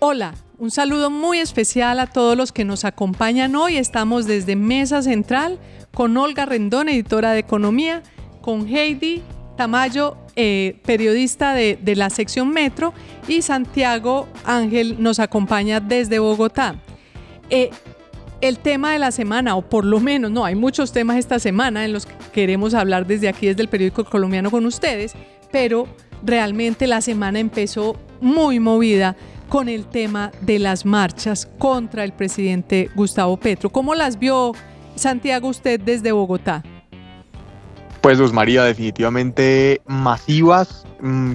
Hola, un saludo muy especial a todos los que nos acompañan hoy. Estamos desde Mesa Central con Olga Rendón, editora de Economía, con Heidi Tamayo, periodista de la sección Metro, y Santiago Ángel nos acompaña desde Bogotá. El tema de la semana, o por lo menos, no, hay muchos temas esta semana en los que queremos hablar desde aquí, desde el periódico colombiano con ustedes, pero realmente la semana empezó muy movida con el tema de las marchas contra el presidente Gustavo Petro. ¿Cómo las vio, Santiago, usted desde Bogotá? Pues Luz María, definitivamente masivas,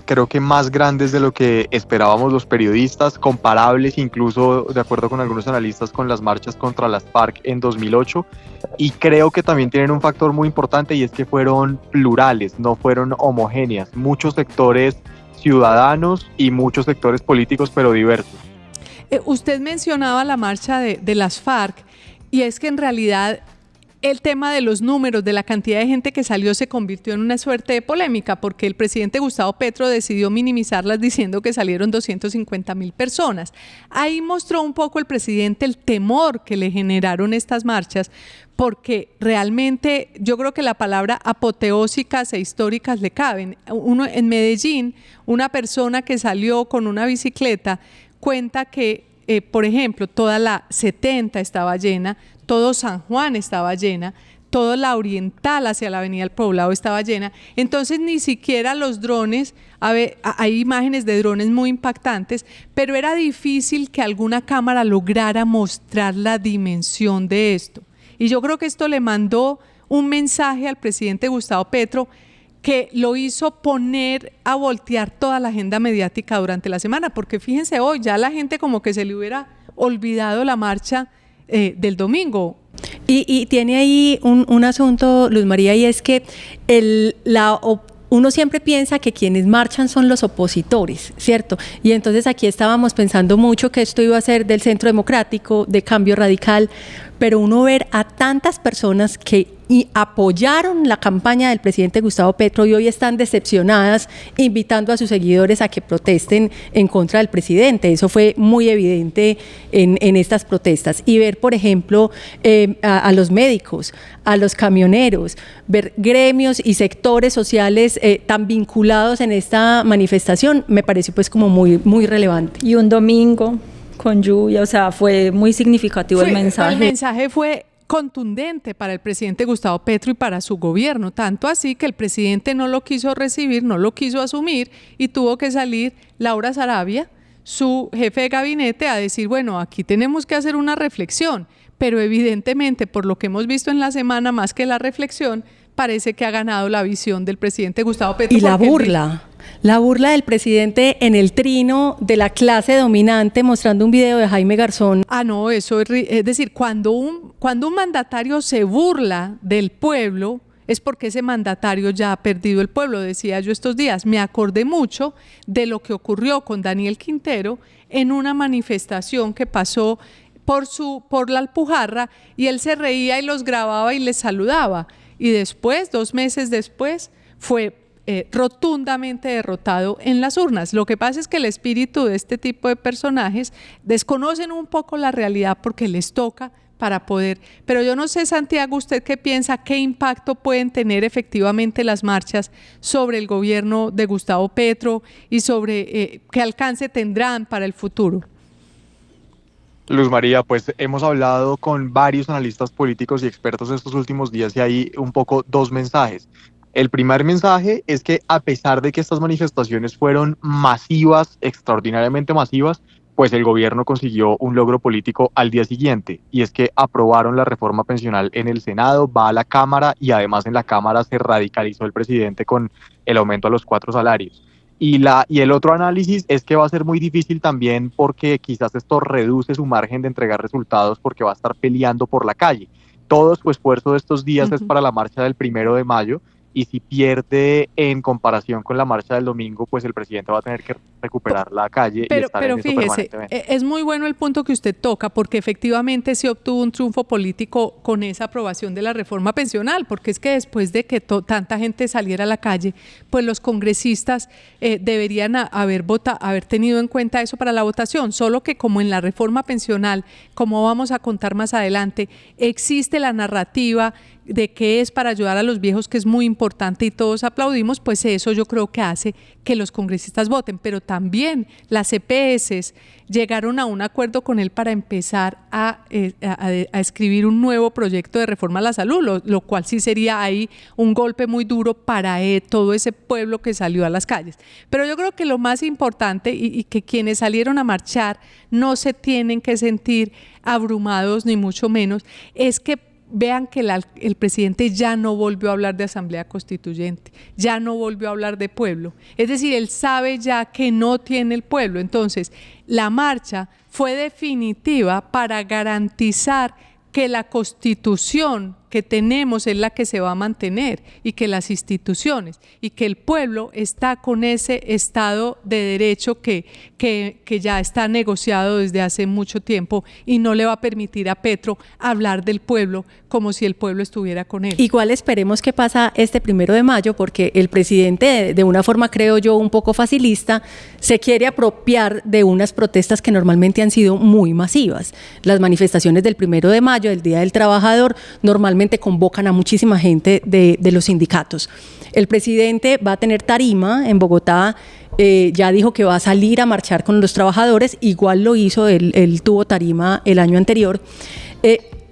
creo que más grandes de lo que esperábamos los periodistas, comparables incluso, de acuerdo con algunos analistas, con las marchas contra las FARC en 2008, y creo que también tienen un factor muy importante, y es que fueron plurales, no fueron homogéneas, muchos sectores ciudadanos y muchos sectores políticos, pero diversos. Usted mencionaba la marcha de las FARC, y es que en realidad el tema de los números, de la cantidad de gente que salió, se convirtió en una suerte de polémica, porque el presidente Gustavo Petro decidió minimizarlas diciendo que salieron 250,000 personas. Ahí mostró un poco el presidente el temor que le generaron estas marchas, porque realmente yo creo que la palabra apoteósicas e históricas le caben. Uno, en Medellín, una persona que salió con una bicicleta cuenta que, por ejemplo, toda la 70 estaba llena, todo San Juan estaba llena, toda la oriental hacia la avenida del Poblado estaba llena. Entonces ni siquiera los drones, hay imágenes de drones muy impactantes, pero era difícil que alguna cámara lograra mostrar la dimensión de esto. Y yo creo que esto le mandó un mensaje al presidente Gustavo Petro que lo hizo poner a voltear toda la agenda mediática durante la semana, porque fíjense, hoy ya la gente como que se le hubiera olvidado la marcha del domingo. Y tiene ahí un asunto, Luz María, y es que uno siempre piensa que quienes marchan son los opositores, ¿cierto? Y entonces aquí estábamos pensando mucho que esto iba a ser del Centro Democrático, de Cambio Radical, pero uno ver a tantas personas que apoyaron la campaña del presidente Gustavo Petro y hoy están decepcionadas, invitando a sus seguidores a que protesten en contra del presidente. Eso fue muy evidente en estas protestas. Y ver, por ejemplo, a los médicos, a los camioneros, ver gremios y sectores sociales tan vinculados en esta manifestación, me pareció pues como muy, muy relevante. Y un domingo con lluvia, o sea, fue muy significativo el mensaje. El mensaje fue contundente para el presidente Gustavo Petro y para su gobierno, tanto así que el presidente no lo quiso recibir, no lo quiso asumir, y tuvo que salir Laura Sarabia, su jefe de gabinete, a decir, bueno, aquí tenemos que hacer una reflexión, pero evidentemente, por lo que hemos visto en la semana, más que la reflexión, parece que ha ganado la visión del presidente Gustavo Petro. Y la burla del presidente en el trino de la clase dominante, mostrando un video de Jaime Garzón. No, eso es decir, cuando un mandatario se burla del pueblo, es porque ese mandatario ya ha perdido el pueblo. Decía yo estos días, me acordé mucho de lo que ocurrió con Daniel Quintero en una manifestación que pasó por la Alpujarra, y él se reía y los grababa y les saludaba, y después, 2 meses después, fue rotundamente derrotado en las urnas. Lo que pasa es que el espíritu de este tipo de personajes desconocen un poco la realidad porque les toca para poder. Pero yo no sé, Santiago, ¿usted qué piensa? ¿Qué impacto pueden tener efectivamente las marchas sobre el gobierno de Gustavo Petro y sobre qué alcance tendrán para el futuro? Luz María, pues hemos hablado con varios analistas políticos y expertos estos últimos días, y hay un poco 2 mensajes. El primer mensaje es que, a pesar de que estas manifestaciones fueron masivas, extraordinariamente masivas, pues el gobierno consiguió un logro político al día siguiente, y es que aprobaron la reforma pensional en el Senado, va a la Cámara, y además en la Cámara se radicalizó el presidente con el aumento a los 4 salarios. Y el otro análisis es que va a ser muy difícil también, porque quizás esto reduce su margen de entregar resultados, porque va a estar peleando por la calle. Todo su esfuerzo de estos días es para la marcha del 1 de mayo, y si pierde en comparación con la marcha del domingo, pues el presidente va a tener que recuperar la calle y estar en eso fíjese, permanentemente. es muy bueno el punto que usted toca, porque efectivamente se obtuvo un triunfo político con esa aprobación de la reforma pensional, porque es que después de que tanta gente saliera a la calle, pues los congresistas deberían haber tenido en cuenta eso para la votación, solo que como en la reforma pensional, como vamos a contar más adelante, existe la narrativa de que es para ayudar a los viejos, que es muy importante y todos aplaudimos, pues eso yo creo que hace que los congresistas voten, pero también las EPS llegaron a un acuerdo con él para empezar a escribir un nuevo proyecto de reforma a la salud, lo cual sí sería ahí un golpe muy duro para todo ese pueblo que salió a las calles. Pero yo creo que lo más importante y que quienes salieron a marchar no se tienen que sentir abrumados ni mucho menos, es que vean que el presidente ya no volvió a hablar de asamblea constituyente, ya no volvió a hablar de pueblo. Es decir, él sabe ya que no tiene el pueblo. Entonces, la marcha fue definitiva para garantizar que la Constitución que tenemos es la que se va a mantener y que las instituciones y que el pueblo está con ese Estado de Derecho que ya está negociado desde hace mucho tiempo y no le va a permitir a Petro hablar del pueblo como si el pueblo estuviera con él. Igual esperemos qué pasa este 1 de mayo, porque el presidente, de una forma creo yo un poco facilista, se quiere apropiar de unas protestas que normalmente han sido muy masivas. Las manifestaciones del 1 de mayo, del Día del Trabajador, normalmente convocan a muchísima gente de los sindicatos. El presidente va a tener tarima en Bogotá, ya dijo que va a salir a marchar con los trabajadores, igual lo hizo, él tuvo tarima el año anterior.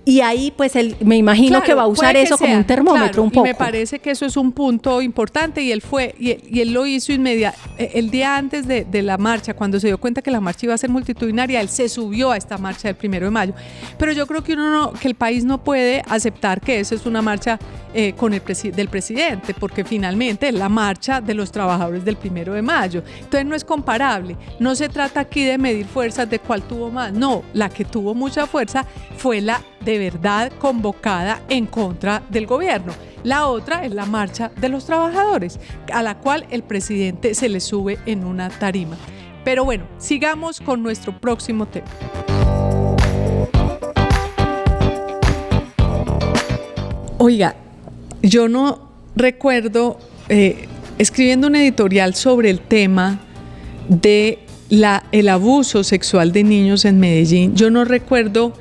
Y ahí pues él, me imagino que va a usar eso como un termómetro un poco. Y me parece que eso es un punto importante y él lo hizo el día antes de la marcha, cuando se dio cuenta que la marcha iba a ser multitudinaria, él se subió a esta marcha del 1 de mayo. Pero yo creo que que el país no puede aceptar que esa es una marcha del presidente, porque finalmente es la marcha de los trabajadores del 1 de mayo. Entonces no es comparable. No se trata aquí de medir fuerzas de cuál tuvo más. No, la que tuvo mucha fuerza fue la de verdad convocada en contra del gobierno. La otra es la marcha de los trabajadores, a la cual el presidente se le sube en una tarima. Pero bueno, sigamos con nuestro próximo tema. Oiga, yo no recuerdo escribiendo un editorial sobre el tema de el abuso sexual de niños en Medellín. Yo no recuerdo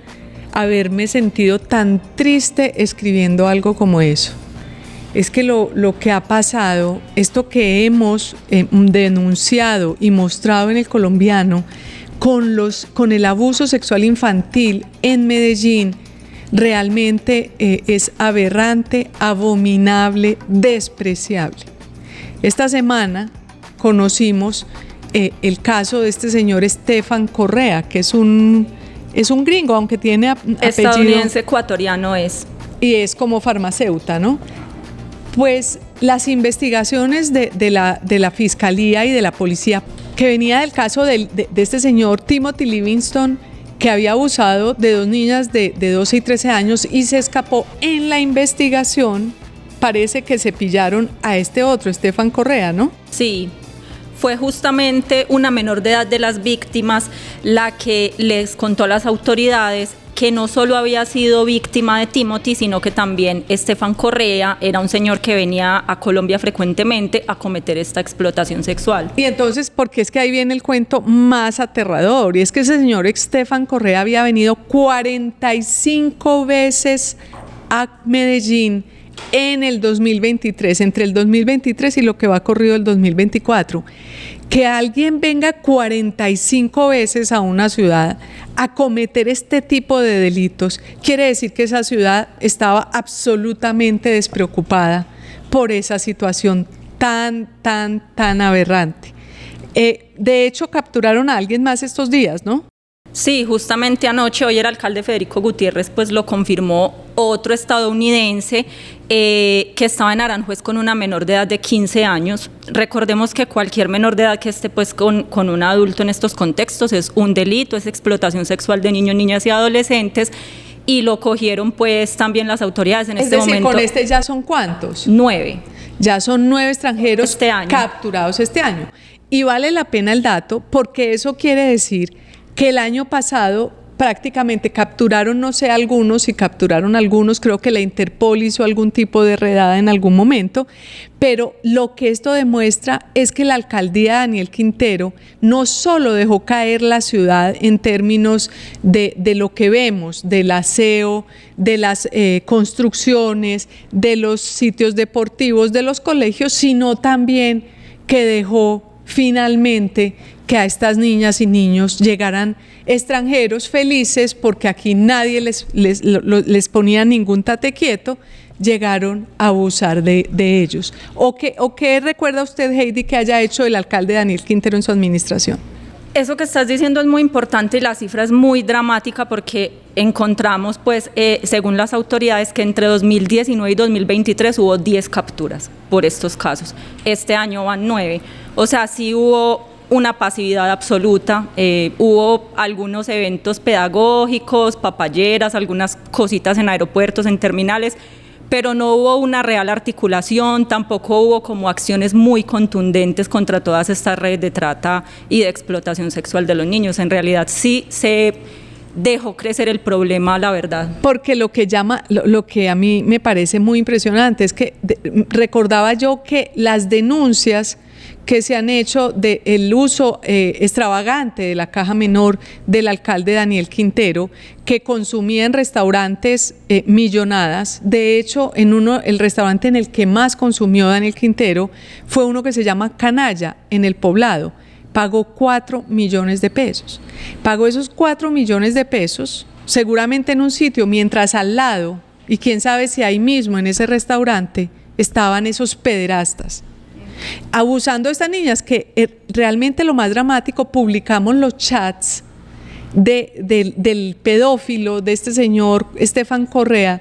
haberme sentido tan triste escribiendo algo como eso. Es que lo que ha pasado, esto que hemos denunciado y mostrado en El Colombiano con el abuso sexual infantil en Medellín, realmente es aberrante, abominable, despreciable. Esta semana conocimos el caso de este señor Estefan Correa, que es un gringo, aunque tiene apellido estadounidense, ecuatoriano es. Y es como farmacéuta, ¿no? Pues las investigaciones de la Fiscalía y de la Policía, que venía del caso de este señor Timothy Livingston, que había abusado de 2 niñas de 12 y 13 años y se escapó. En la investigación parece que se pillaron a este otro, Estefan Correa, ¿no? Sí. Fue justamente una menor de edad de las víctimas la que les contó a las autoridades que no solo había sido víctima de Timothy, sino que también Estefan Correa era un señor que venía a Colombia frecuentemente a cometer esta explotación sexual. Y entonces, porque es que ahí viene el cuento más aterrador, y es que ese señor Estefan Correa había venido 45 veces a Medellín en el 2023, entre el 2023 y lo que va corrido el 2024. Que alguien venga 45 veces a una ciudad a cometer este tipo de delitos, quiere decir que esa ciudad estaba absolutamente despreocupada por esa situación tan aberrante. De hecho, capturaron a alguien más estos días, ¿no? Sí, justamente anoche, hoy el alcalde Federico Gutiérrez pues lo confirmó, otro estadounidense que estaba en Aranjuez con una menor de edad de 15 años. Recordemos que cualquier menor de edad que esté pues con un adulto en estos contextos es un delito, es explotación sexual de niños, niñas y adolescentes, y lo cogieron pues también las autoridades en este momento. Es decir, con este ya son ¿cuántos? 9. Ya son 9 extranjeros este año capturados este año. Y vale la pena el dato porque eso quiere decir que el año pasado prácticamente capturaron, no sé, algunos, si capturaron algunos, creo que la Interpol hizo algún tipo de redada en algún momento, pero lo que esto demuestra es que la alcaldía de Daniel Quintero no solo dejó caer la ciudad en términos de lo que vemos, del aseo, de las construcciones, de los sitios deportivos, de los colegios, sino también que dejó finalmente que a estas niñas y niños llegaran extranjeros felices porque aquí nadie les ponía ningún tate quieto, llegaron a abusar de ellos. ¿O qué recuerda usted, Heidi, que haya hecho el alcalde Daniel Quintero en su administración? Eso que estás diciendo es muy importante y la cifra es muy dramática porque encontramos, pues, según las autoridades, que entre 2019 y 2023 hubo 10 capturas por estos casos. Este año van 9. O sea, sí hubo una pasividad absoluta, hubo algunos eventos pedagógicos, papayeras, algunas cositas en aeropuertos, en terminales, pero no hubo una real articulación, tampoco hubo como acciones muy contundentes contra todas estas redes de trata y de explotación sexual de los niños. En realidad sí se dejó crecer el problema, la verdad. Porque lo que a mí me parece muy impresionante es que recordaba yo que las denuncias que se han hecho del uso extravagante de la caja menor del alcalde Daniel Quintero, que consumía en restaurantes millonadas. De hecho, el restaurante en el que más consumió Daniel Quintero fue uno que se llama Canalla, en El Poblado. Pagó 4 millones de pesos. Pagó esos 4 millones de pesos, seguramente en un sitio, mientras al lado, y quién sabe si ahí mismo en ese restaurante, estaban esos pederastas abusando de estas niñas, que realmente lo más dramático, publicamos los chats del pedófilo, de este señor Estefan Correa,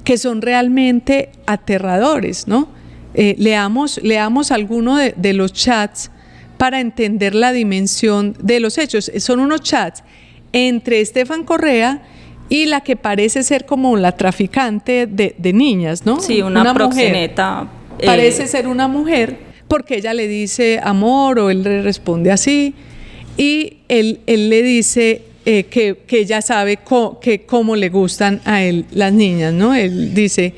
que son realmente aterradores, ¿no? Leamos alguno de los chats para entender la dimensión de los hechos. Son unos chats entre Estefan Correa y la que parece ser como la traficante de niñas, ¿no? Sí, una proxeneta. Parece ser una mujer, porque ella le dice amor o él le responde así, y él le dice que ella sabe cómo le gustan a él las niñas, ¿no? Él dice,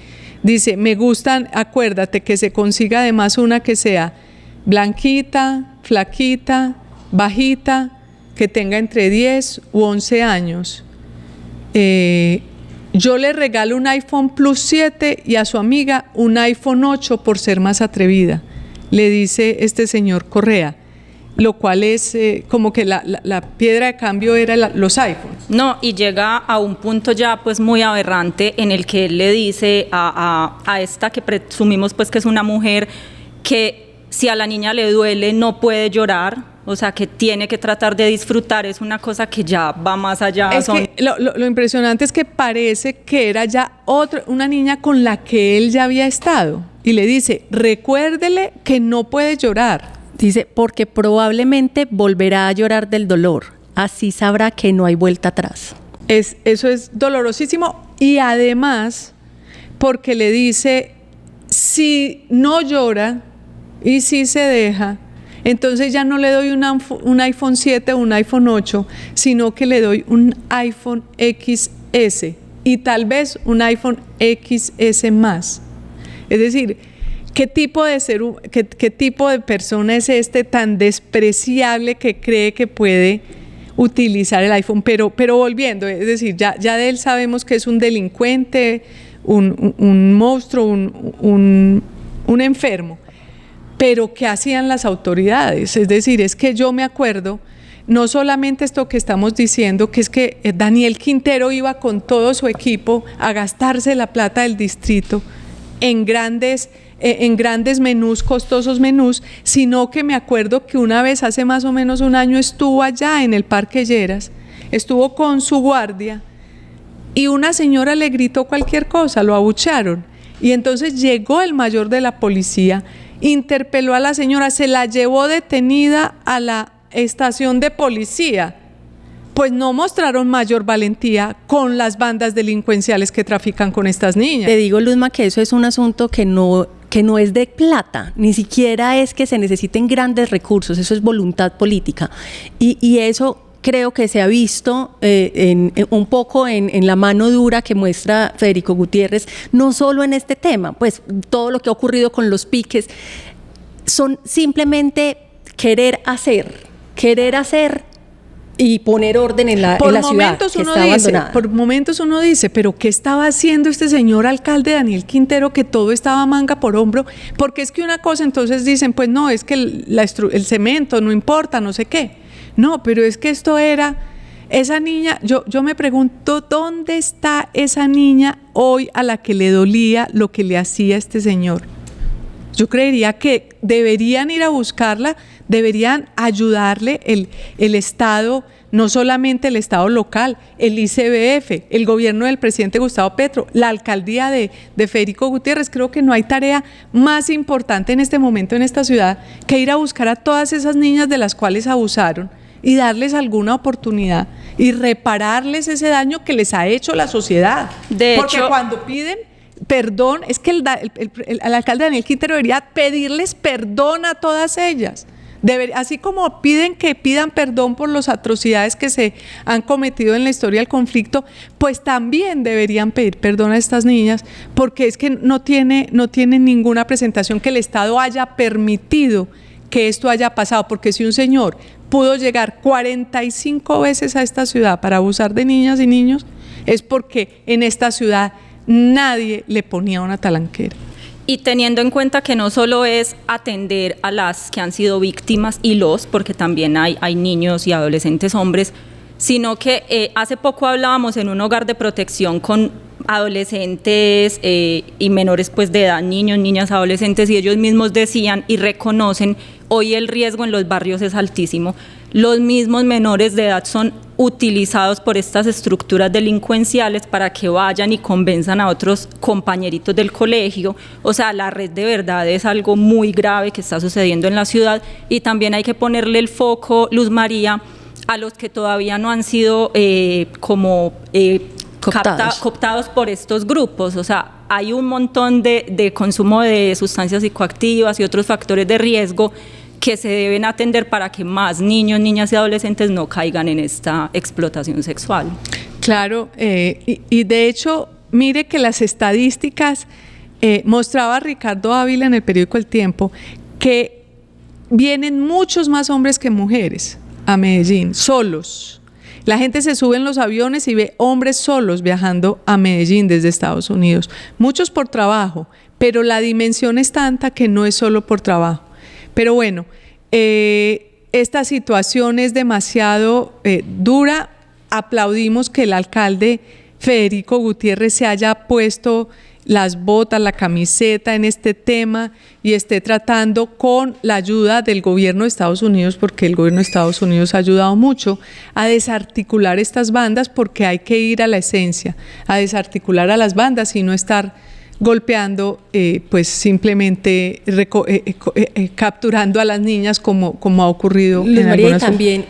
me gustan, acuérdate que se consiga además una que sea blanquita, flaquita, bajita, que tenga entre 10 u 11 años. Yo le regalo un iPhone Plus 7 y a su amiga un iPhone 8 por ser más atrevida, le dice este señor Correa, lo cual es como que la piedra de cambio era los iPhones. No, y llega a un punto ya pues muy aberrante en el que él le dice a esta que presumimos pues que es una mujer, que si a la niña le duele no puede llorar, o sea que tiene que tratar de disfrutar, es una cosa que ya va más allá. Es que lo impresionante es que parece que era ya una niña con la que él ya había estado, y le dice, recuérdele que no puede llorar. Dice, porque probablemente volverá a llorar del dolor, así sabrá que no hay vuelta atrás. Eso es dolorosísimo, y además porque le dice, si no llora y si se deja, entonces ya no le doy un iPhone 7 o un iPhone 8, sino que le doy un iPhone XS y tal vez un iPhone XS más. Es decir, ¿qué tipo de persona es este tan despreciable que cree que puede utilizar el iPhone? Pero volviendo, es decir, ya de él sabemos que es un delincuente, un monstruo, un enfermo. Pero ¿qué hacían las autoridades? Es decir, es que yo me acuerdo, no solamente esto que estamos diciendo, que es que Daniel Quintero iba con todo su equipo a gastarse la plata del distrito en grandes menús, costosos menús, sino que me acuerdo que una vez hace más o menos un año estuvo allá en el Parque Lleras, estuvo con su guardia y una señora le gritó cualquier cosa, lo abuchearon, y entonces llegó el mayor de la policía, interpeló a la señora, se la llevó detenida a la estación de policía. Pues no mostraron mayor valentía con las bandas delincuenciales que trafican con estas niñas. Te digo, Luzma, que eso es un asunto que que no es de plata, ni siquiera es que se necesiten grandes recursos, eso es voluntad política. Y eso creo que se ha visto un poco en la mano dura que muestra Federico Gutiérrez, no solo en este tema, pues todo lo que ha ocurrido con los piques, son simplemente querer hacer y poner orden en la ciudad que está abandonada. Por momentos uno dice, pero ¿qué estaba haciendo este señor alcalde Daniel Quintero que todo estaba manga por hombro? Porque es que una cosa, entonces dicen, pues no, es que el cemento no importa, no sé qué. No, pero es que esto era, esa niña, yo me pregunto, ¿dónde está esa niña hoy a la que le dolía lo que le hacía este señor? Yo creería que deberían ir a buscarla, deberían ayudarle el Estado, no solamente el Estado local, el ICBF, el gobierno del presidente Gustavo Petro, la alcaldía de Federico Gutiérrez. Creo que no hay tarea más importante en este momento en esta ciudad que ir a buscar a todas esas niñas de las cuales abusaron y darles alguna oportunidad y repararles ese daño que les ha hecho la sociedad. Porque cuando piden perdón, es que el alcalde Daniel Quintero debería pedirles perdón a todas ellas. Así como piden que pidan perdón por las atrocidades que se han cometido en la historia del conflicto, pues también deberían pedir perdón a estas niñas, porque es que no tienen ninguna presentación que el Estado haya permitido que esto haya pasado, porque si un señor pudo llegar 45 veces a esta ciudad para abusar de niñas y niños, es porque en esta ciudad nadie le ponía una talanquera. Y teniendo en cuenta que no solo es atender a las que han sido víctimas porque también hay niños y adolescentes hombres, sino que hace poco hablábamos en un hogar de protección con adolescentes y menores pues de edad, niños, niñas, adolescentes, y ellos mismos decían y reconocen, hoy el riesgo en los barrios es altísimo. Los mismos menores de edad son utilizados por estas estructuras delincuenciales para que vayan y convenzan a otros compañeritos del colegio. O sea, la red de verdad es algo muy grave que está sucediendo en la ciudad, y también hay que ponerle el foco, Luz María, a los que todavía no han sido cooptados por estos grupos. O sea, hay un montón de consumo de sustancias psicoactivas y otros factores de riesgo que se deben atender para que más niños, niñas y adolescentes no caigan en esta explotación sexual. Claro, y de hecho, mire que las estadísticas, mostraba Ricardo Ávila en el periódico El Tiempo, que vienen muchos más hombres que mujeres a Medellín, solos. La gente se sube en los aviones y ve hombres solos viajando a Medellín desde Estados Unidos, muchos por trabajo, pero la dimensión es tanta que no es solo por trabajo. Pero bueno, esta situación es demasiado dura. Aplaudimos que el alcalde Federico Gutiérrez se haya puesto las botas, la camiseta en este tema y esté tratando con la ayuda del gobierno de Estados Unidos, porque el gobierno de Estados Unidos ha ayudado mucho a desarticular estas bandas, porque hay que ir a la esencia, a desarticular a las bandas y no estar golpeando, pues simplemente capturando a las niñas como ha ocurrido en María,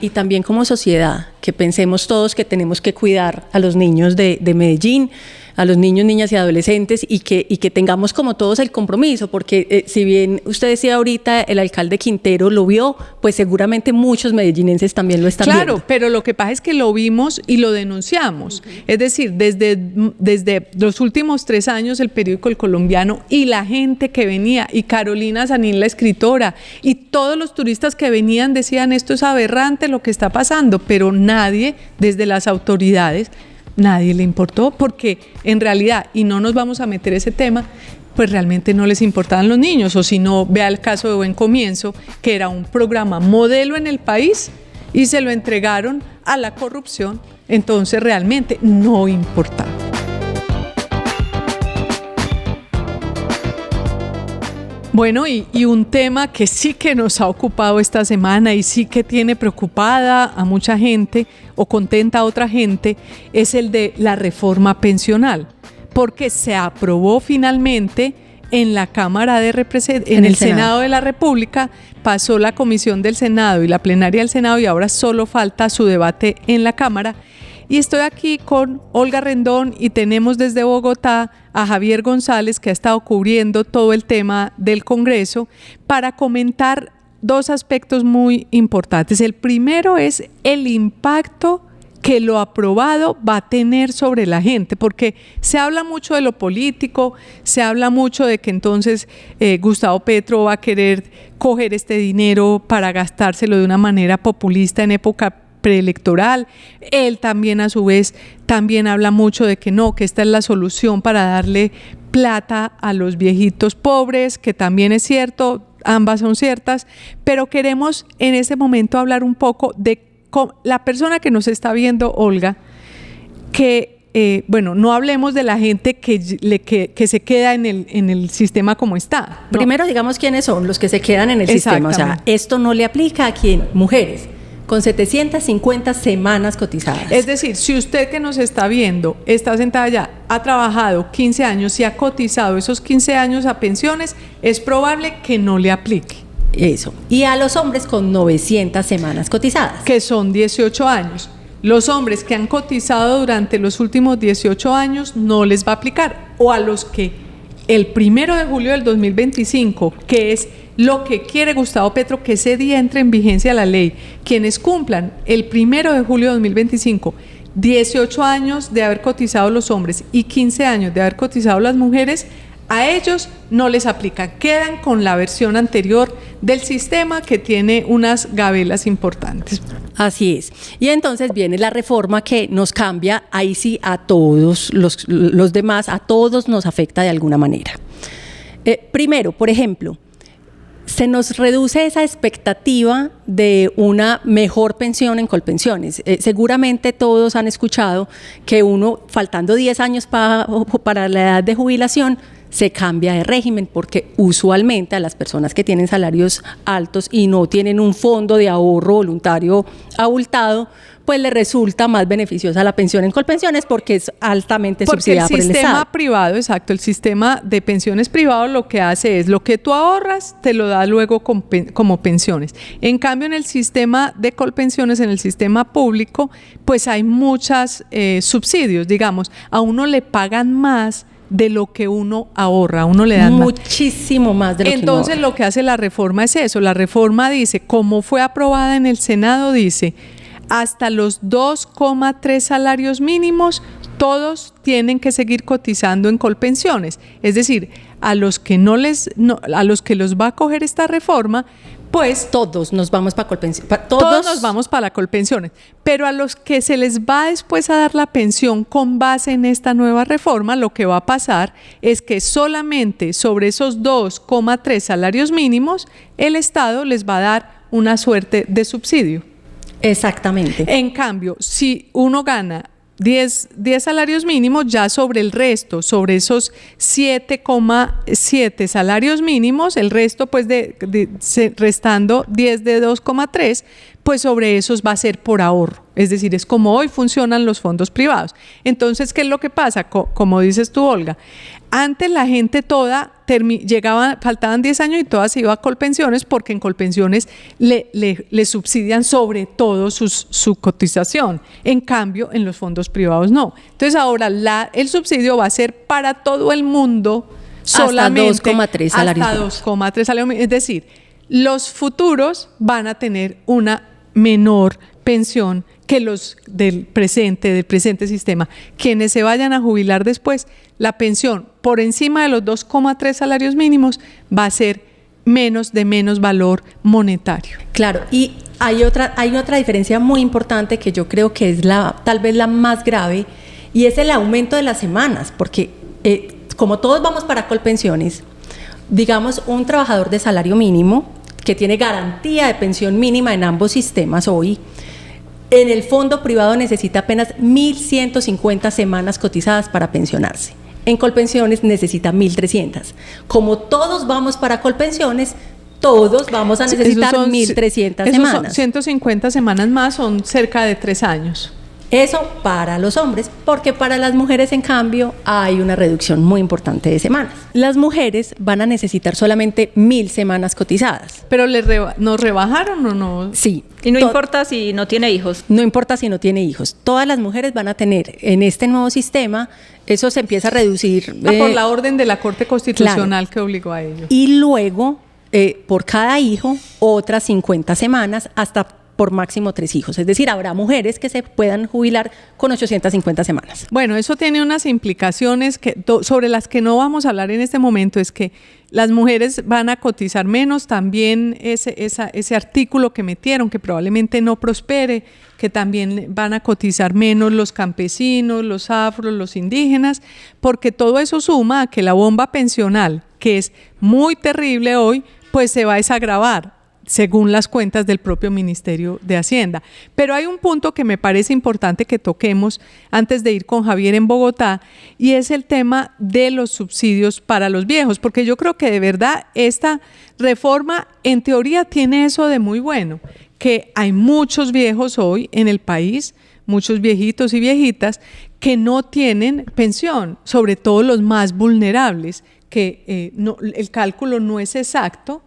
y también como sociedad, que pensemos todos que tenemos que cuidar a los niños de Medellín, a los niños, niñas y adolescentes, y que tengamos como todos el compromiso, porque si bien usted decía ahorita el alcalde Quintero lo vio, pues seguramente muchos medellinenses también lo están viendo. Claro, pero lo que pasa es que lo vimos y lo denunciamos. Es decir, desde los últimos 3 años el periódico El Colombiano y la gente que venía, y Carolina Sanín, la escritora, y todos los turistas que venían decían, esto es aberrante lo que está pasando, pero nadie, desde las autoridades, nadie le importó, porque en realidad, y no nos vamos a meter ese tema, pues realmente no les importaban los niños, o si no, vea el caso de Buen Comienzo, que era un programa modelo en el país y se lo entregaron a la corrupción, entonces realmente no importaba. Bueno, y un tema que sí que nos ha ocupado esta semana y sí que tiene preocupada a mucha gente o contenta a otra gente es el de la reforma pensional, porque se aprobó finalmente en la Cámara de Representantes, en el Senado de la República, pasó la comisión del Senado y la plenaria del Senado y ahora solo falta su debate en la Cámara. Y estoy aquí con Olga Rendón y tenemos desde Bogotá a Javier González, que ha estado cubriendo todo el tema del Congreso, para comentar dos aspectos muy importantes. El primero es el impacto que lo aprobado va a tener sobre la gente, porque se habla mucho de lo político, se habla mucho de que entonces Gustavo Petro va a querer coger este dinero para gastárselo de una manera populista en época preelectoral. Él también a su vez también habla mucho de que no, que esta es la solución para darle plata a los viejitos pobres, que también es cierto, ambas son ciertas, pero queremos en este momento hablar un poco de la persona que nos está viendo, Olga, que, no hablemos de la gente que se queda en el sistema como está, ¿no? Primero, digamos quiénes son los que se quedan en el sistema. O sea, esto no le aplica a quien, mujeres, con 750 semanas cotizadas. Es decir, si usted que nos está viendo, está sentada ya, ha trabajado 15 años y ha cotizado esos 15 años a pensiones, es probable que no le aplique. Eso. Y a los hombres con 900 semanas cotizadas. Que son 18 años. Los hombres que han cotizado durante los últimos 18 años no les va a aplicar. O a los que el 1 de julio del 2025, que es lo que quiere Gustavo Petro, que ese día entre en vigencia la ley, quienes cumplan el 1 de julio de 2025, 18 años de haber cotizado los hombres y 15 años de haber cotizado las mujeres, a ellos no les aplica, quedan con la versión anterior del sistema que tiene unas gabelas importantes. Así es. Y entonces viene la reforma que nos cambia, ahí sí a todos los demás, a todos nos afecta de alguna manera. Primero, por ejemplo, se nos reduce esa expectativa de una mejor pensión en Colpensiones. Seguramente todos han escuchado que uno, faltando 10 años para la edad de jubilación, se cambia de régimen, porque usualmente a las personas que tienen salarios altos y no tienen un fondo de ahorro voluntario abultado, pues le resulta más beneficiosa la pensión en Colpensiones porque es altamente subsidiada por el Estado. Porque el sistema privado, exacto, el sistema de pensiones privado lo que hace es lo que tú ahorras, te lo da luego como pensiones. En cambio, en el sistema de Colpensiones, en el sistema público, pues hay muchos subsidios, digamos, a uno le pagan más de lo que uno ahorra, a uno le dan muchísimo más de lo que uno ahorra. Entonces lo que hace la reforma es eso, la reforma dice, como fue aprobada en el Senado, dice, hasta los 2,3 salarios mínimos, todos tienen que seguir cotizando en Colpensiones. Es decir, a los que a los que los va a coger esta reforma, pues todos nos vamos para Colpensiones. Todos nos vamos para Colpensiones. Pero a los que se les va después a dar la pensión con base en esta nueva reforma, lo que va a pasar es que solamente sobre esos 2,3 salarios mínimos, el Estado les va a dar una suerte de subsidio. Exactamente. En cambio, si uno gana 10 salarios mínimos, ya sobre el resto, sobre esos 7,7 salarios mínimos, el resto pues restando 10 de 2,3, pues sobre esos va a ser por ahorro. Es decir, es como hoy funcionan los fondos privados. Entonces, ¿qué es lo que pasa? Como dices tú, Olga, antes la gente toda faltaban 10 años y todas se iba a Colpensiones porque en Colpensiones le subsidian sobre todo su cotización. En cambio, en los fondos privados no. Entonces, ahora el subsidio va a ser para todo el mundo solamente hasta 2,3 salarios. Hasta 2,3 salarios. Es decir, los futuros van a tener una menor pensión que los del presente sistema. Quienes se vayan a jubilar después, la pensión por encima de los 2,3 salarios mínimos va a ser de menos valor monetario. Claro, y hay otra diferencia muy importante que yo creo que es tal vez la más grave, y es el aumento de las semanas, porque como todos vamos para Colpensiones, digamos un trabajador de salario mínimo que tiene garantía de pensión mínima en ambos sistemas hoy, en el fondo privado necesita apenas 1.150 semanas cotizadas para pensionarse. En Colpensiones necesita 1.300. Como todos vamos para Colpensiones, todos vamos a necesitar 1.300 semanas. Esos 150 semanas más son cerca de 3 años. Eso para los hombres, porque para las mujeres, en cambio, hay una reducción muy importante de semanas. Las mujeres van a necesitar solamente 1.000 semanas cotizadas. ¿Pero nos rebajaron o no? Sí. Y no importa si no tiene hijos. No importa si no tiene hijos. Todas las mujeres van a tener en este nuevo sistema, eso se empieza a reducir. Por la orden de la Corte Constitucional, claro, que obligó a ello. Y luego, por cada hijo, otras 50 semanas hasta por máximo 3 hijos. Es decir, habrá mujeres que se puedan jubilar con 850 semanas. Bueno, eso tiene unas implicaciones sobre las que no vamos a hablar en este momento. Es que las mujeres van a cotizar menos, también ese artículo que metieron, que probablemente no prospere, que también van a cotizar menos los campesinos, los afros, los indígenas, porque todo eso suma a que la bomba pensional, que es muy terrible hoy, pues se va a desagravar, según las cuentas del propio Ministerio de Hacienda. Pero hay un punto que me parece importante que toquemos antes de ir con Javier en Bogotá, y es el tema de los subsidios para los viejos, porque yo creo que de verdad esta reforma en teoría tiene eso de muy bueno, que hay muchos viejos hoy en el país, muchos viejitos y viejitas que no tienen pensión, sobre todo los más vulnerables, que el cálculo no es exacto.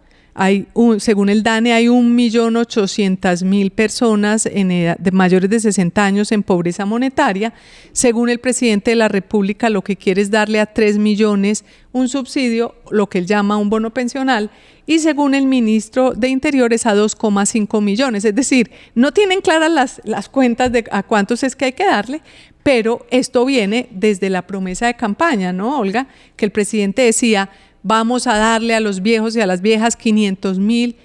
Según el DANE, hay 1.800.000 personas en edad de mayores de 60 años en pobreza monetaria. Según el presidente de la República, lo que quiere es darle a 3 millones un subsidio, lo que él llama un bono pensional, y según el ministro de Interior es a 2,5 millones. Es decir, no tienen claras las cuentas de a cuántos es que hay que darle, pero esto viene desde la promesa de campaña, ¿no, Olga? Que el presidente decía: vamos a darle a los viejos y a las viejas 500.000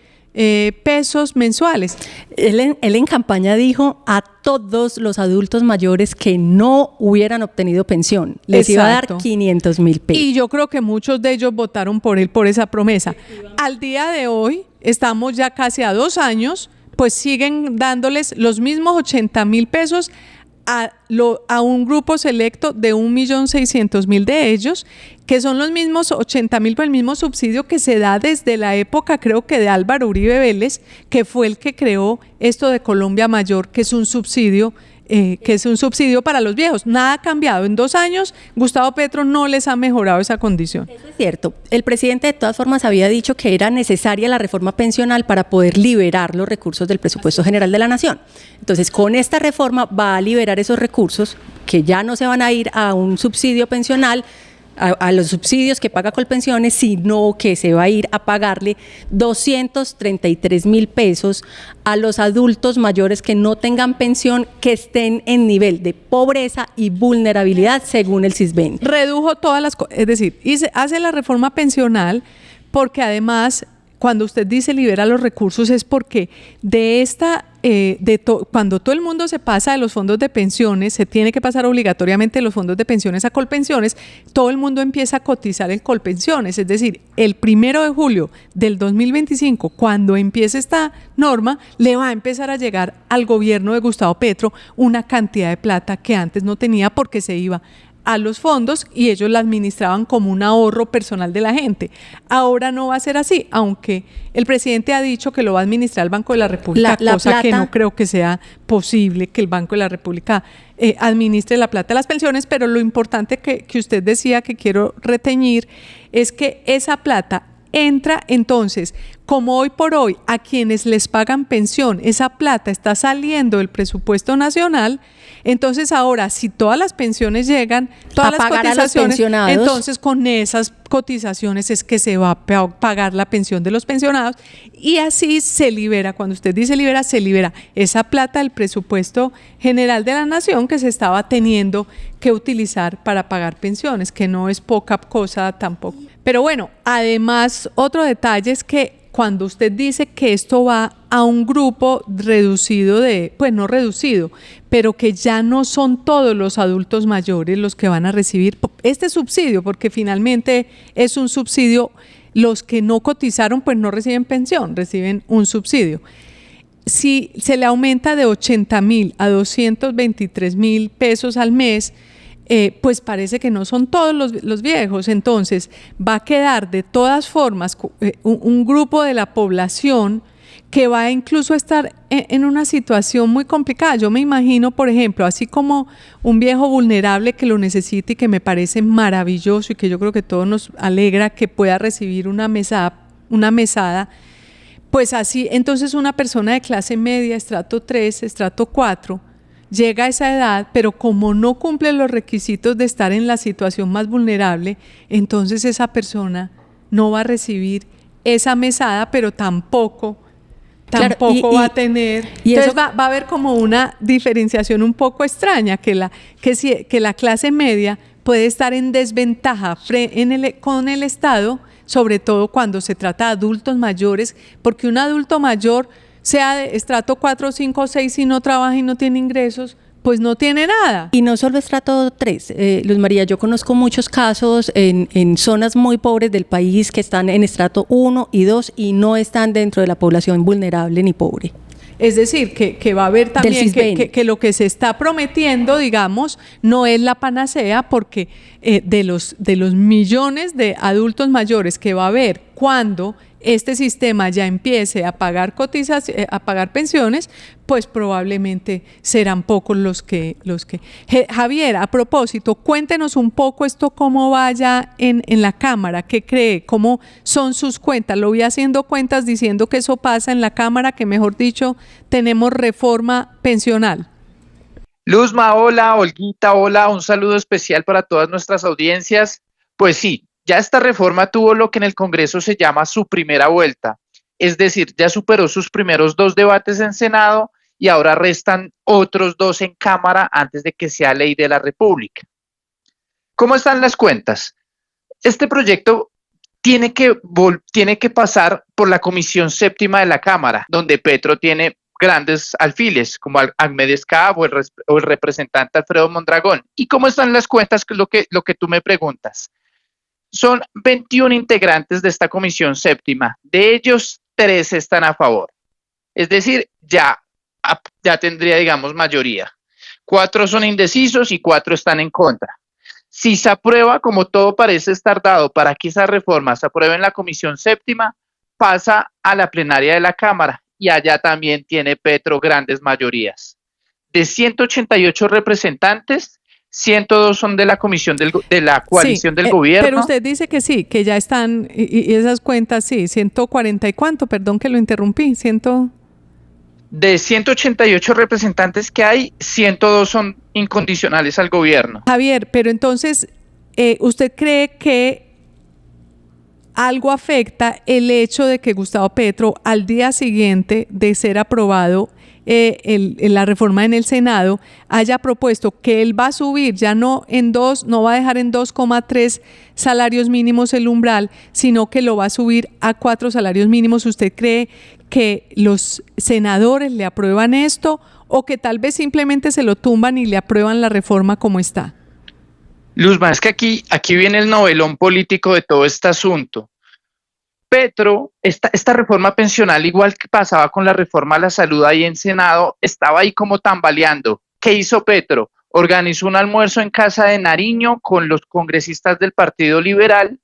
pesos mensuales. Él en campaña dijo a todos los adultos mayores que no hubieran obtenido pensión, les iba a dar 500.000 pesos. Y yo creo que muchos de ellos votaron por él, por esa promesa. Al día de hoy, estamos ya casi a 2 años, pues siguen dándoles los mismos 80.000 pesos a un grupo selecto de 1.600.000 de ellos, que son los mismos 80.000 por el mismo subsidio que se da desde la época, creo que de Álvaro Uribe Vélez, que fue el que creó esto de Colombia Mayor, que es un subsidio para los viejos. Nada ha cambiado. En 2 años, Gustavo Petro no les ha mejorado esa condición. Eso es cierto. El presidente de todas formas había dicho que era necesaria la reforma pensional para poder liberar los recursos del presupuesto general de la Nación. Entonces, con esta reforma va a liberar esos recursos que ya no se van a ir a un subsidio pensional, a los subsidios que paga Colpensiones, sino que se va a ir a pagarle 233.000 pesos a los adultos mayores que no tengan pensión, que estén en nivel de pobreza y vulnerabilidad según el CISBEN. Redujo todas las cosas, es decir, hace la reforma pensional porque además, cuando usted dice libera los recursos, es porque cuando todo el mundo se pasa de los fondos de pensiones, se tiene que pasar obligatoriamente de los fondos de pensiones a Colpensiones, todo el mundo empieza a cotizar en Colpensiones. Es decir, el 1 de julio del 2025, cuando empiece esta norma, le va a empezar a llegar al gobierno de Gustavo Petro una cantidad de plata que antes no tenía, porque se iba a los fondos y ellos la administraban como un ahorro personal de la gente. Ahora no va a ser así, aunque el presidente ha dicho que lo va a administrar el Banco de la República, cosa plata, que no creo que sea posible que el Banco de la República administre la plata de las pensiones, pero lo importante que usted decía, que quiero reteñir, es que esa plata entra entonces, como hoy por hoy, a quienes les pagan pensión, esa plata está saliendo del presupuesto nacional. Entonces ahora, si todas las pensiones llegan, todas las cotizaciones, entonces con esas cotizaciones es que se va a pagar la pensión de los pensionados, y así se libera. Cuando usted dice libera, se libera esa plata del presupuesto general de la nación que se estaba teniendo que utilizar para pagar pensiones, que no es poca cosa tampoco. Pero bueno, además, otro detalle es que cuando usted dice que esto va a un grupo reducido pues no reducido, pero que ya no son todos los adultos mayores los que van a recibir este subsidio, porque finalmente es un subsidio, los que no cotizaron pues no reciben pensión, reciben un subsidio. Si se le aumenta de 80.000 a 223.000 pesos al mes, pues parece que no son todos los viejos. Entonces va a quedar de todas formas un grupo de la población que va incluso a estar en una situación muy complicada. Yo me imagino, por ejemplo, así como un viejo vulnerable que lo necesite y que me parece maravilloso y que yo creo que todo nos alegra que pueda recibir una mesada, pues así, entonces una persona de clase media, estrato 3, estrato 4, llega a esa edad, pero como no cumple los requisitos de estar en la situación más vulnerable, entonces esa persona no va a recibir esa mesada, pero tampoco va a tener. Y entonces va a haber como una diferenciación un poco extraña, que la clase media puede estar en desventaja con el Estado, sobre todo cuando se trata de adultos mayores, porque un adulto mayor, sea de estrato 4, 5 o 6, si no trabaja y no tiene ingresos, pues no tiene nada. Y no solo estrato 3, Luz María, yo conozco muchos casos en zonas muy pobres del país que están en estrato 1 y 2 y no están dentro de la población vulnerable ni pobre. Es decir, que va a haber también que lo que se está prometiendo, digamos, no es la panacea, porque de los millones de adultos mayores que va a haber cuando este sistema ya empiece a pagar a pagar pensiones, pues probablemente serán pocos los que. Javier, a propósito, cuéntenos un poco esto cómo vaya en la Cámara, qué cree, cómo son sus cuentas. Lo vi haciendo cuentas diciendo que eso pasa en la Cámara, que mejor dicho, tenemos reforma pensional. Luzma, hola, Olguita, hola, un saludo especial para todas nuestras audiencias. Pues sí, ya esta reforma tuvo lo que en el Congreso se llama su primera vuelta, es decir, ya superó sus primeros 2 debates en Senado y ahora restan otros 2 en Cámara antes de que sea ley de la República. ¿Cómo están las cuentas? Este proyecto tiene que pasar por la Comisión Séptima de la Cámara, donde Petro tiene grandes alfiles, como Ahmed Escab o el representante Alfredo Mondragón. ¿Y cómo están las cuentas? Que es lo que tú me preguntas. Son 21 integrantes de esta Comisión Séptima. De ellos, 3 están a favor. Es decir, ya tendría, digamos, mayoría. 4 son indecisos y 4 están en contra. Si se aprueba, como todo parece estar dado para que esa reforma se apruebe en la Comisión Séptima, pasa a la plenaria de la Cámara y allá también tiene Petro grandes mayorías. De 188 representantes, 102 son de la comisión de la coalición del gobierno. Pero usted dice que sí, que ya están, y esas cuentas sí, 140 y cuánto, perdón que lo interrumpí, De 188 representantes que hay, 102 son incondicionales al gobierno. Javier, pero entonces, ¿usted cree que algo afecta el hecho de que Gustavo Petro, al día siguiente de ser aprobado la reforma en el Senado, haya propuesto que él va a subir ya no va a dejar en 2,3 salarios mínimos el umbral, sino que lo va a subir a 4 salarios mínimos? ¿Usted cree que los senadores le aprueban esto o que tal vez simplemente se lo tumban y le aprueban la reforma como está? Luzma, es que aquí viene el novelón político de todo este asunto. Petro, esta reforma pensional, igual que pasaba con la reforma a la salud ahí en Senado, estaba ahí como tambaleando. ¿Qué hizo Petro? Organizó un almuerzo en casa de Nariño con los congresistas del Partido Liberal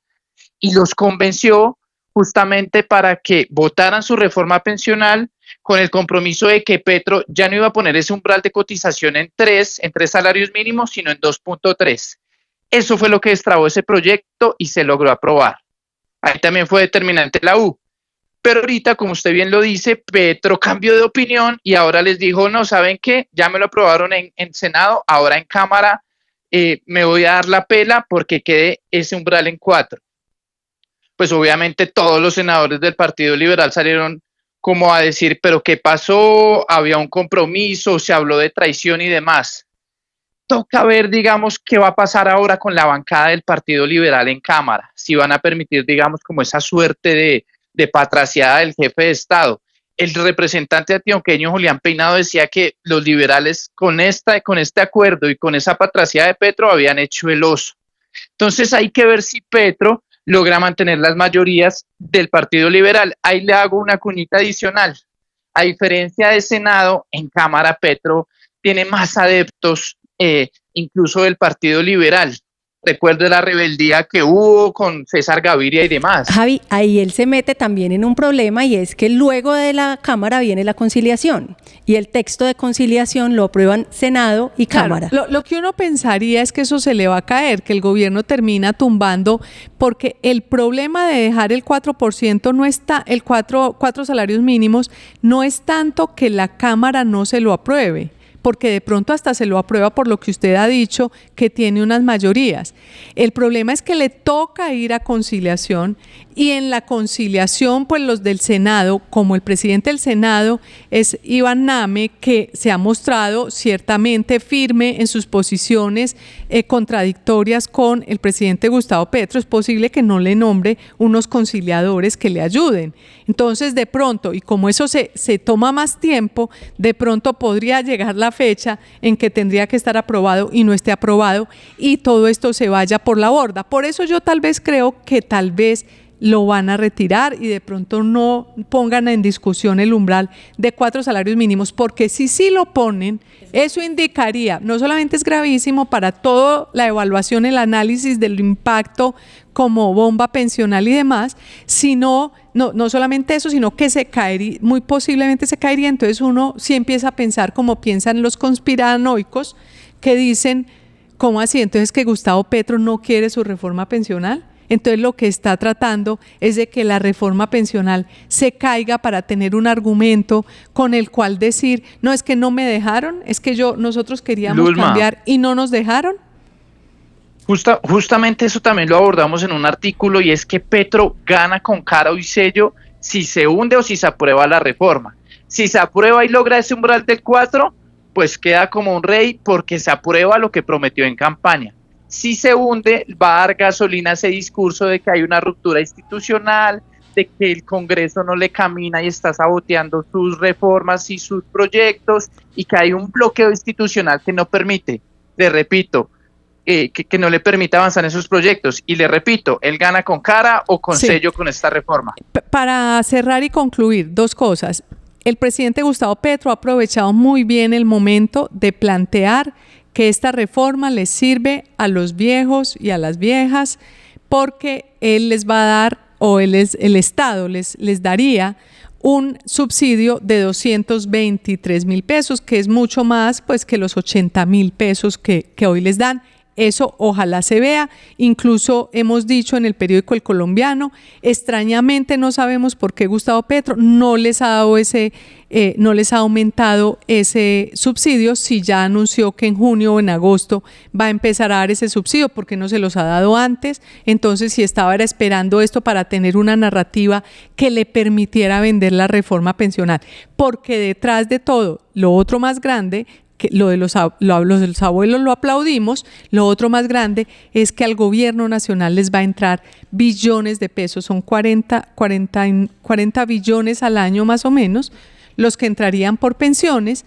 y los convenció justamente para que votaran su reforma pensional con el compromiso de que Petro ya no iba a poner ese umbral de cotización en 3 salarios mínimos, sino en 2,3. Eso fue lo que destrabó ese proyecto y se logró aprobar. Ahí también fue determinante la U. Pero ahorita, como usted bien lo dice, Petro cambió de opinión y ahora les dijo, no, ¿saben qué? Ya me lo aprobaron en Senado, ahora en Cámara me voy a dar la pela porque quede ese umbral en 4. Pues obviamente todos los senadores del Partido Liberal salieron como a decir, pero ¿qué pasó? Había un compromiso, se habló de traición y demás. Toca ver, digamos, qué va a pasar ahora con la bancada del Partido Liberal en Cámara, si van a permitir, digamos, como esa suerte de patraciada del jefe de Estado. El representante antioqueño Julián Peinado decía que los liberales con este acuerdo y con esa patraciada de Petro habían hecho el oso. Entonces hay que ver si Petro logra mantener las mayorías del Partido Liberal. Ahí le hago una cuñita adicional. A diferencia de Senado, en Cámara Petro tiene más adeptos incluso del Partido Liberal. Recuerdo la rebeldía que hubo con César Gaviria y demás. Javi, ahí él se mete también en un problema y es que luego de la Cámara viene la conciliación y el texto de conciliación lo aprueban Senado y Cámara. Lo que uno pensaría es que eso se le va a caer, que el gobierno termina tumbando, porque el problema de dejar el 4% no está, el cuatro salarios mínimos, no es tanto que la Cámara no se lo apruebe, porque de pronto hasta se lo aprueba por lo que usted ha dicho, que tiene unas mayorías. El problema es que le toca ir a conciliación y en la conciliación, pues los del Senado, como el presidente del Senado es Iván Name, que se ha mostrado ciertamente firme en sus posiciones contradictorias con el presidente Gustavo Petro, es posible que no le nombre unos conciliadores que le ayuden. Entonces, de pronto, y como eso se toma más tiempo, de pronto podría llegar la fecha en que tendría que estar aprobado y no esté aprobado y todo esto se vaya por la borda. Por eso yo tal vez creo que tal vez lo van a retirar y de pronto no pongan en discusión el umbral de 4 salarios mínimos, porque si sí lo ponen, eso indicaría, no solamente es gravísimo para toda la evaluación, el análisis del impacto como bomba pensional y demás, sino, no solamente eso, sino que se caería, muy posiblemente se caería. Entonces uno sí empieza a pensar como piensan los conspiranoicos que dicen, ¿cómo así? Entonces que Gustavo Petro no quiere su reforma pensional. Entonces lo que está tratando es de que la reforma pensional se caiga para tener un argumento con el cual decir, no, es que no me dejaron, es que nosotros queríamos Luzma, cambiar y no nos dejaron. Justamente eso también lo abordamos en un artículo y es que Petro gana con cara y sello si se hunde o si se aprueba la reforma. Si se aprueba y logra ese umbral del 4, pues queda como un rey porque se aprueba lo que prometió en campaña. Si se hunde, va a dar gasolina a ese discurso de que hay una ruptura institucional, de que el Congreso no le camina y está saboteando sus reformas y sus proyectos, y que hay un bloqueo institucional que no permite, le repito, que no le permite avanzar en sus proyectos. Y le repito, él gana con cara o con sello con esta reforma. Para cerrar y concluir, 2 cosas. El presidente Gustavo Petro ha aprovechado muy bien el momento de plantear que esta reforma les sirve a los viejos y a las viejas porque él les va a dar, o el Estado les daría un subsidio de 223,000 pesos, que es mucho más pues que los 80,000 pesos que hoy les dan. Eso ojalá se vea, incluso hemos dicho en el periódico El Colombiano, extrañamente no sabemos por qué Gustavo Petro no les ha dado no les ha aumentado ese subsidio, si ya anunció que en junio o en agosto va a empezar a dar ese subsidio, porque no se los ha dado antes. Entonces, si estaba esperando esto para tener una narrativa que le permitiera vender la reforma pensional, porque detrás de todo, lo otro más grande, que lo de los abuelos lo aplaudimos, lo otro más grande es que al gobierno nacional les va a entrar billones de pesos, son 40 billones al año más o menos, los que entrarían por pensiones,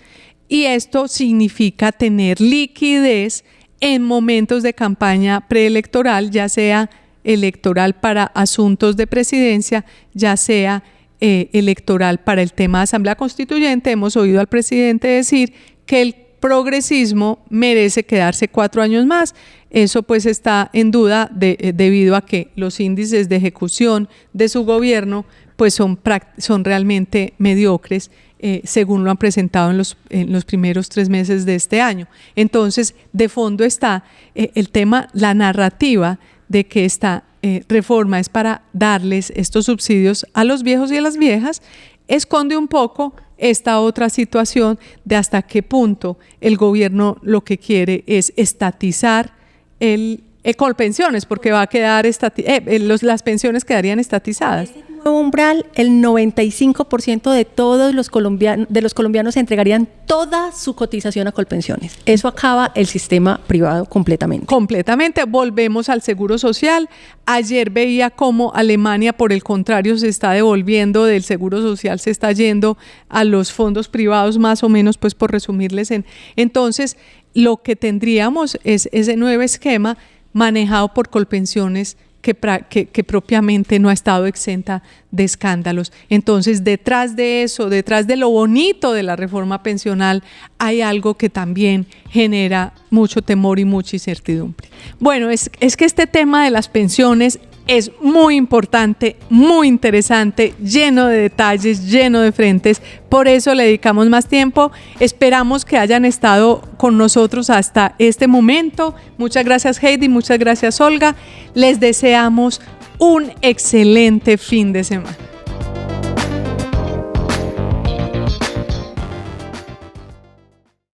y esto significa tener liquidez en momentos de campaña preelectoral, ya sea electoral para asuntos de presidencia, ya sea electoral para el tema de Asamblea Constituyente. Hemos oído al presidente decir que el progresismo merece quedarse 4 años más. Eso pues está en duda debido a que los índices de ejecución de su gobierno pues son realmente mediocres, según lo han presentado en los primeros 3 meses de este año. Entonces, de fondo está el tema, la narrativa de que esta reforma es para darles estos subsidios a los viejos y a las viejas, esconde un poco esta otra situación de hasta qué punto el gobierno lo que quiere es estatizar el Colpensiones, porque va a quedar las pensiones quedarían estatizadas. Ese nuevo umbral, el 95% de todos los colombianos entregarían toda su cotización a Colpensiones. Eso acaba el sistema privado completamente. Completamente. Volvemos al seguro social. Ayer veía cómo Alemania, por el contrario, se está devolviendo del seguro social, se está yendo a los fondos privados, más o menos, pues por resumirles. Entonces, lo que tendríamos es ese nuevo esquema manejado por Colpensiones, que propiamente no ha estado exenta de escándalos. Entonces, detrás de eso, detrás de lo bonito de la reforma pensional, hay algo que también genera mucho temor y mucha incertidumbre. Bueno, es que este tema de las pensiones es muy importante, muy interesante, lleno de detalles, lleno de frentes. Por eso le dedicamos más tiempo. Esperamos que hayan estado con nosotros hasta este momento. Muchas gracias, Heidi, muchas gracias, Olga. Les deseamos un excelente fin de semana.